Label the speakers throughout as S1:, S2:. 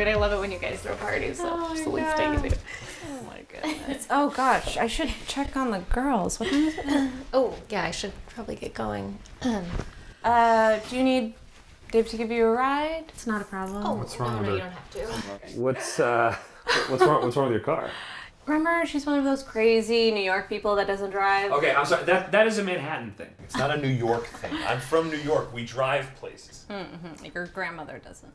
S1: I love it when you guys throw parties. So absolutely stay tuned.
S2: Oh my goodness. Oh gosh, I should check on the girls. What time is it?
S1: Oh yeah, I should probably get going.
S2: Do you need Dave to give you a ride? It's not a problem.
S1: Oh,
S3: What's wrong with
S1: you
S3: her?
S1: don't have to.
S3: What's wrong with your car?
S2: Remember, she's one of those crazy New York people that doesn't drive.
S3: Okay, I'm sorry. That is a Manhattan thing.
S4: It's not a New York thing. I'm from New York. We drive places.
S2: Mm-hmm. Your grandmother doesn't.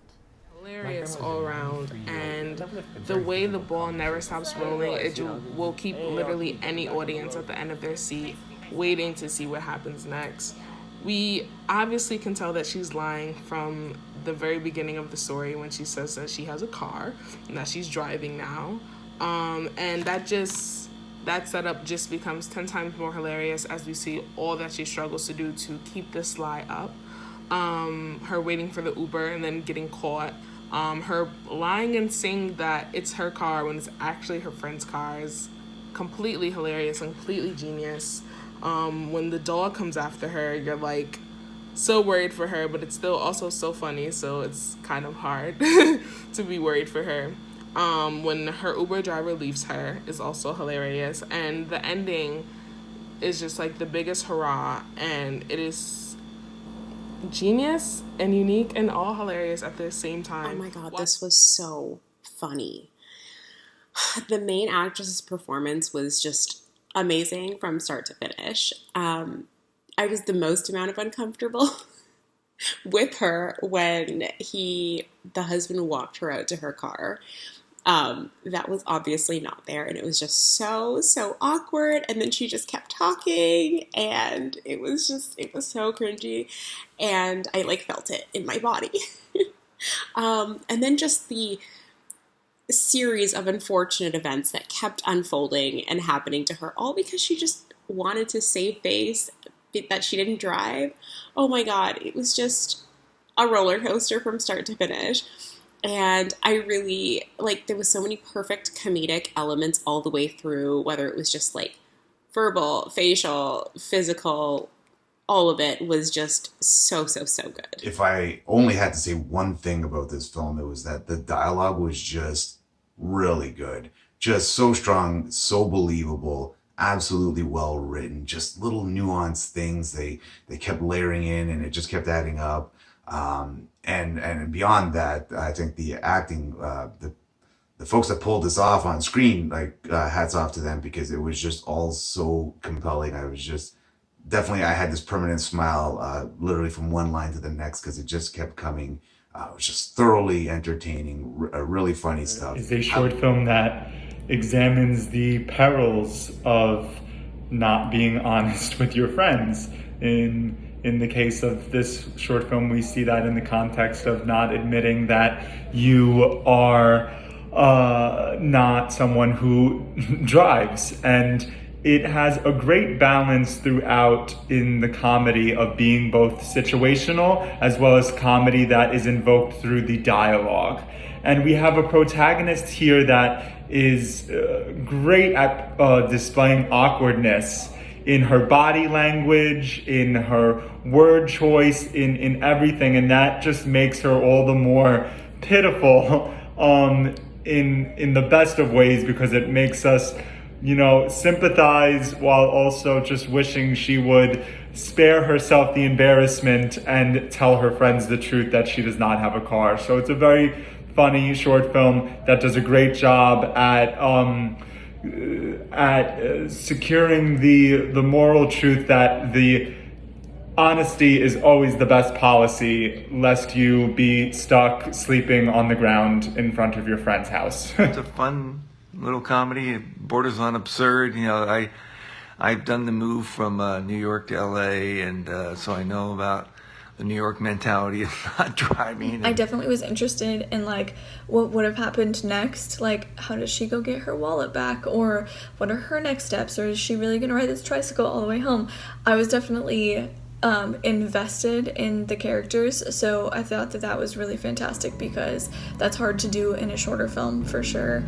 S5: Hilarious all around, and the way the ball never stops rolling, it will keep literally any audience at the end of their seat waiting to see what happens next. We obviously can tell that she's lying from the very beginning of the story when she says that she has a car and that she's driving now, and that setup just becomes 10 times more hilarious as we see all that she struggles to do to keep this lie up. Her waiting for the Uber and then getting caught. Her lying and saying that it's her car when it's actually her friend's car is completely hilarious and completely genius. When the dog comes after her, you're like so worried for her, but it's still also so funny, so it's kind of hard to be worried for her. When her Uber driver leaves her is also hilarious, and the ending is just like the biggest hurrah, and it is genius and unique and all hilarious at the same time.
S6: Oh my god, this was so funny. The main actress's performance was just amazing from start to finish. I was the most amount of uncomfortable with her when the husband walked her out to her car. That was obviously not there, and it was just so awkward, and then she just kept talking, and it was so cringy, and I felt it in my body. And then just the series of unfortunate events that kept unfolding and happening to her, all because she just wanted to save face, that she didn't drive. Oh my god, it was just a roller coaster from start to finish. And I really, there was so many perfect comedic elements all the way through, whether it was just verbal, facial, physical, all of it was just so good.
S7: If I only had to say one thing about this film, it was that the dialogue was just really good. Just so strong, so believable, absolutely well written, just little nuanced things they kept layering in, and it just kept adding up. And beyond that, I think the acting, the folks that pulled this off on screen, hats off to them, because it was just all so compelling. I was just definitely, I had this permanent smile, literally from one line to the next, because it just kept coming. It was just thoroughly entertaining, really funny stuff.
S8: It's a short film that examines the perils of not being honest with your friends. In the case of this short film, we see that in the context of not admitting that you are not someone who drives. And it has a great balance throughout in the comedy of being both situational as well as comedy that is invoked through the dialogue. And we have a protagonist here that is great at displaying awkwardness in her body language, in her word choice, in everything, and that just makes her all the more pitiful in the best of ways, because it makes us, sympathize while also just wishing she would spare herself the embarrassment and tell her friends the truth that she does not have a car. So it's a very funny short film that does a great job at securing the moral truth that the honesty is always the best policy, lest you be stuck sleeping on the ground in front of your friend's house.
S9: It's a fun little comedy. It borders on absurd. I've done the move from New York to LA, and so I know about the New York mentality of not driving.
S1: I definitely was interested in what would have happened next. How does she go get her wallet back, or what are her next steps, or is she really gonna ride this tricycle all the way home? I was definitely invested in the characters, so I thought that was really fantastic, because that's hard to do in a shorter film for sure.